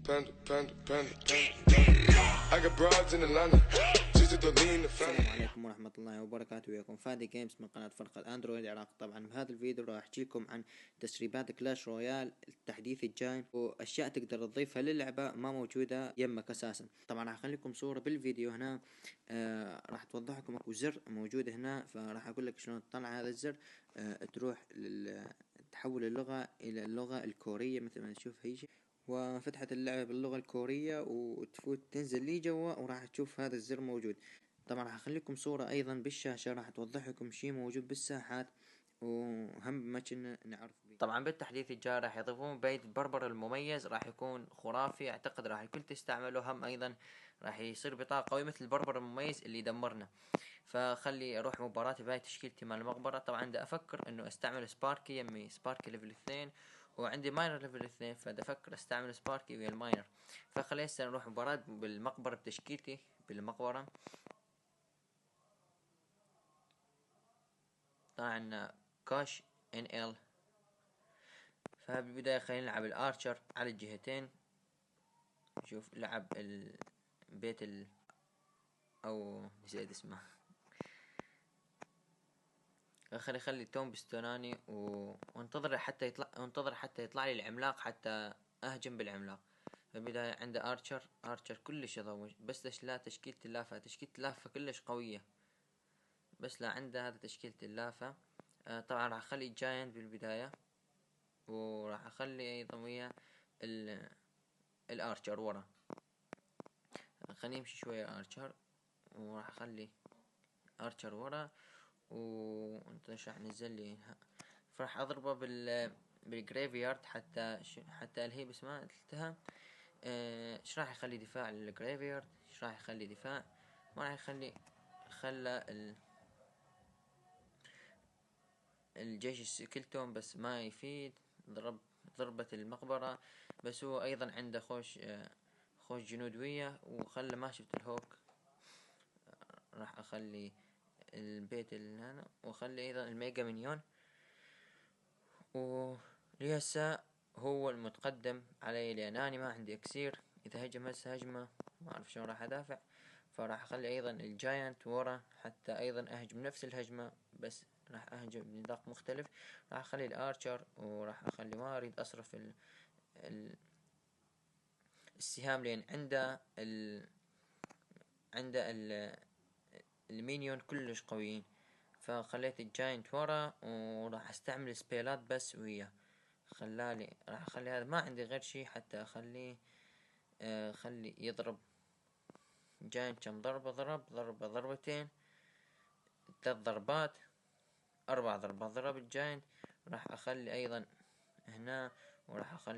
Panda, panda, panda, panda. I got broads in Atlanta. Just to lean the السلام family. عليكم ورحمة الله وبركاته. وياكم فادي جيمز من قناة فرق الأندرويد العراق. طبعا بهذا الفيديو راح أحكي لكم عن تسريبات كلاش رويال التحديث الجاي وأشياء تقدر تضيفها للعبة ما موجودة يمك أساسا. طبعا راح أخلي لكم صورة بالفيديو هنا راح توضح لكم اكو زر موجود هنا، فراح أقول لك شلون تطلع هذا الزر. تروح تحول اللغة إلى اللغة الكورية مثل ما تشوف هيجي، وفتحت اللعبة باللغة الكورية وتفوت تنزل لي جوا وراح تشوف هذا الزر موجود. طبعا راح اخليكم صورة ايضا بالشاشة راح توضح لكم شي موجود بالساحات وهم ما كنا نعرف بيه. طبعا بالتحديث الجاي راح يضيفون بيت البربر المميز، راح يكون خرافي، اعتقد راح الكل تستعمله. هم ايضا راح يصير بطاقة قوي مثل البربر المميز اللي دمرنا. فخلي اروح مباراة بهاي تشكيلتي مال المقبرة. طبعا دا افكر انه استعمل سباركي، يمي سباركي ليفل 2 وعندي ماينر ليفل 2، فدا افكر استعمل سباركي ويا الماينر. فخلي هسه نروح مباراة بالمقبرة بتشكيلتي بالمقبرة. طبعا كاش ان ال. فبالبداية خلينا نلعب الارشر على الجهتين. نشوف لعب البيت او نسيت اسمه. خلي توم بستوناني وانتظر حتى يطلع لي العملاق حتى اهجم بالعملاق. فالبداية عنده ارشر كلش يضوج، بس لا تشكيلة اللافة كلش قوية، بس لا عنده هذا تشكيلة اللافة. طبعا راح اخلي جاينت بالبداية، وراح اخلي ايضا ويا الارشر ورا. خليني امشي شوية ارشر، وراح اخلي ارشر ورا وانت راح نزل لي. فراح اضربه بالجريفيارد حتى الهي، بس ما قلتها. ايش راح يخلي دفاع للجريفيارد، ايش راح يخلي دفاع، ما راح يخلي. خلى الجيش كلتهم بس ما يفيد. ضربة المقبرة، بس هو ايضا عنده خوش جنود وياه، وخلى ما شفت الهوك. راح اخلي البيت اللي هنا، واخلي ايضا الميجا مينيون، ولهسه هو المتقدم علي لان اني ما عندي اكسير. اذا هجم هسه هجمة ما اعرف شلون راح ادافع. فراح اخلي ايضا الجاينت ورا حتى ايضا اهجم نفس الهجمة، بس راح اهجم بنطاق مختلف. راح اخلي الارشر، وراح اخلي ما اريد اصرف السهام لان عنده المينيون كلش قويين. فخليت الجاينت ورا، وراح استعمل سبيلات بس وياه. راح اخلي هذا ما عندي غير شي حتى اخليه خلي يضرب جاينت. كم ضربة ضربتين، 3 ضربات، 4 ضربات ضرب الجاينت. راح اخلي ايضا هنا، وراح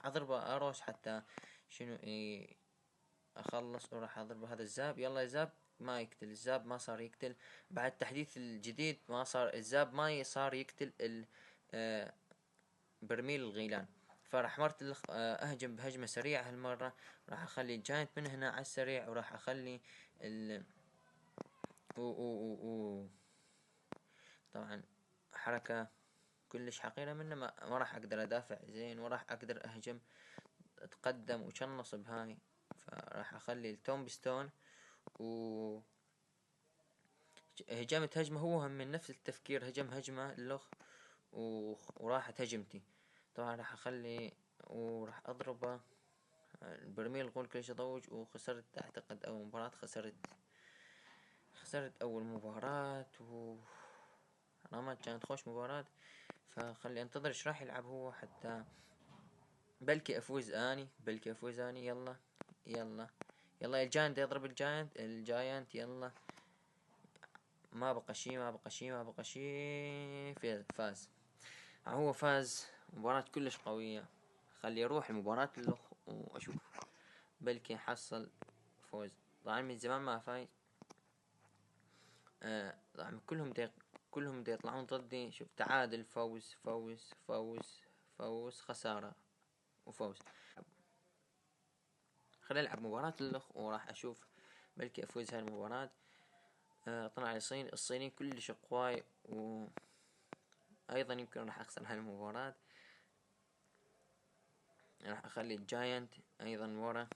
اضربه اروس حتى شنو اخلص. وراح اضربه هذا الزاب. يلا يا زاب، ما يقتل الزاب، ما صار يقتل بعد التحديث الجديد. ما صار الزاب ما صار يقتل برميل الغيلان. فراح اهجم بهجمة سريعة هالمرة. راح اخلي الجاينت من هنا على السريع، وراح اخلي طبعا حركة كلش حقيرة منه. ما راح اقدر ادافع زين، وراح اقدر اهجم اتقدم وشنص بهاي. فراح اخلي التوم بستون هجمت هجمة. هو هم من نفس التفكير، هجم هجمة اللخ وراحت هجمتي. طبعا راح اخلي وراح اضربه البرميل الغول كلش يضوج. وخسرت اعتقد اول مباراة، خسرت اول مباراة ما كانت خوش مباراة. فخلي انتظر ايش راح يلعب هو حتى بلكي افوز اني. يلا يلا يلا، الجاينت يضرب الجاينت يلا. ما بقى شي. فاز. هو فاز مباراة كلش قوية. خلي يروح المباراة واشوف بلكي حصل فوز. طبعا من زمان ما فايز. طبعا كلهم دي يطلعون ضدي. شوف تعادل، فوز خسارة وفوز. خلي العب مباراة وراح اشوف بلكي افوز هاي المباراة. طلع الصيني كلش قواي، وايضا يمكن راح اخسر هاي المباراة. راح اخلي الجاينت ايضا ورا.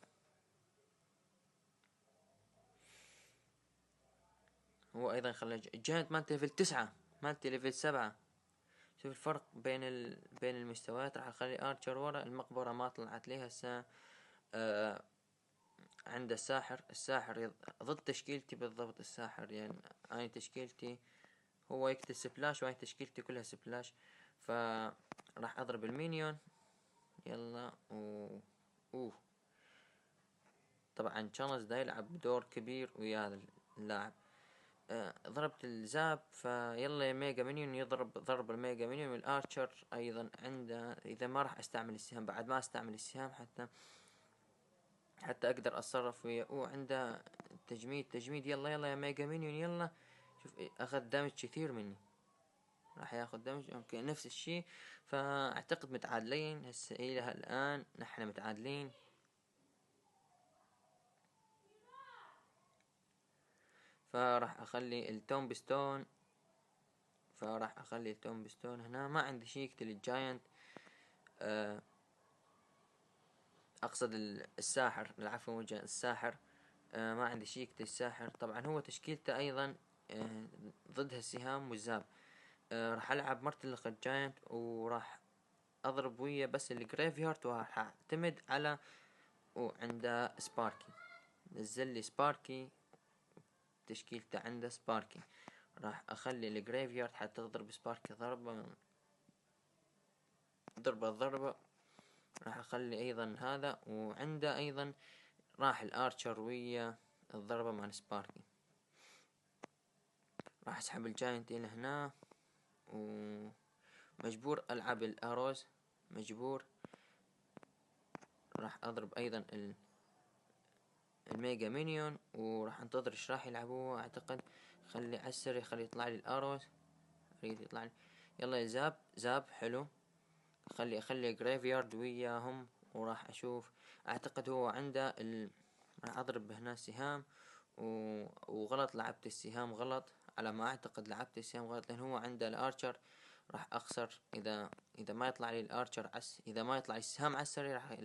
هو ايضا خلى الجاينت مالتي ليفل 9 مالتي ليفل 7. شوف الفرق بين المستويات. راح اخلي ارشر ورا. المقبرة ما طلعت لي هسه. عند الساحر ضد تشكيلتي بالضبط. الساحر يعني انا تشكيلتي هو يكتب سبلاش وهاي تشكيلتي كلها سبلاش. فراح اضرب المينيون. يلا اوه طبعا تشانلز دا يلعب دور كبير ويا هذا اللاعب. ضربت الزاب. فيلا يا ميجا مينيون يضرب ضرب الميجا مينيون. والارشر ايضا عنده. اذا ما راح استعمل السهام بعد ما استعمل السهام حتى اقدر اتصرف وياه. عنده تجميد. يلا يا ميجا مينيون يلا. شوف اخذ دامج كثير مني. راح ياخذ دمج. اوكي نفس الشيء. فاعتقد متعادلين هسه الى الان. نحن متعادلين. فراح اخلي التومبستون. هنا. ما عندي شيء يقتل الجاينت. اقصد الساحر. العفو الساحر. ما عندي شيء يقتل الساحر. طبعا هو تشكيلته ايضا ضدها السهام والزاب. راح العب مرتلق الجاينت وراح اضرب ويا بس الجريفيارد. وراح اعتمد على وعنده سباركي. نزل لي سباركي. تشكيلته عنده سباركي. راح اخلي الجريفيارد حتى تضرب سباركي ضربة. راح اخلي ايضا هذا. وعنده ايضا راح الارشر ويا الضربة مع سباركي. راح اسحب الجاينت الى هنا. ومجبور العب الاروز. مجبور. راح اضرب ايضا الميجا مينيون. وراح انتظر ايش راح يلعبوه. اعتقد خلي عسر خلي يطلع لي الاروز. اريد يطلع لي. يلا يا زاب حلو. اخلي جريفيارد وياهم. وراح اشوف. اعتقد هو عنده راح اضرب هنا سهام. وغلط لعبت السهام غلط. على ما اعتقد لعبت السهام غلط لان هو عنده الارشر. راح اخسر اذا ما يطلع لي الارشر اذا ما يطلع لي السهام عسري راح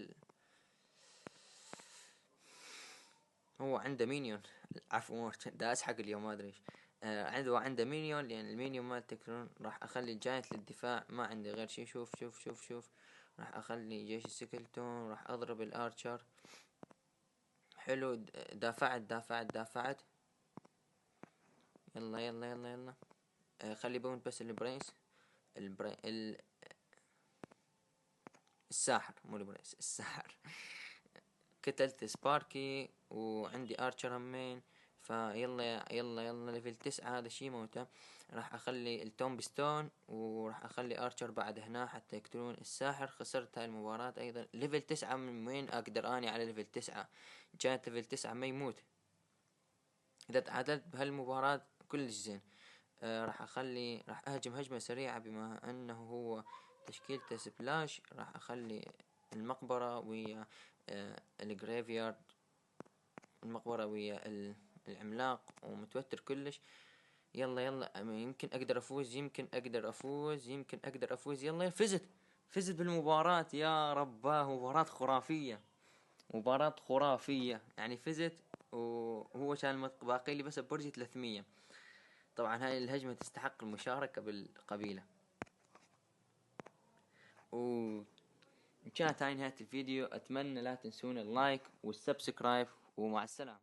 هو عنده مينيون. عفوا دا اسحق اليوم ما ادري ايش. عنده مينيون لان المينيون ما تكرون. راح اخلي الجاينت للدفاع. ما عندي غير شيء. شوف. راح اخلي جيش السكلتون. راح اضرب الارشر. حلو. دافعت. يلا. خلي بونت بس الساحر مو البرنس. الساحر. قتلت سباركي وعندي ارشر همين. فيلا ليفل 9 هذا شي موته. راح اخلي التومبستون. وراح اخلي ارشر بعد هنا حتى يقتلون الساحر. خسرت هاي المباراة ايضا. ليفل 9 من وين اقدر اني على ليفل 9؟ جاينت ليفل 9 ما يموت. اذا تعادلت بهالمباراة كلش زين. راح اهجم هجمة سريعة بما انه هو تشكيلته سبلاش. راح اخلي المقبرة ويا الجريفيارد. المقبرة ويا العملاق. ومتوتر كلش. يلا يمكن اقدر افوز. يلا فزت بالمباراة. يا رباه مباراة خرافية يعني. فزت. وهو كان باقي لي بس برجي 300. طبعا هاي الهجمة تستحق المشاركة بالقبيلة. كانت هاي نهاية الفيديو. اتمنى لا تنسون اللايك والسبسكرايب. ومع السلامة.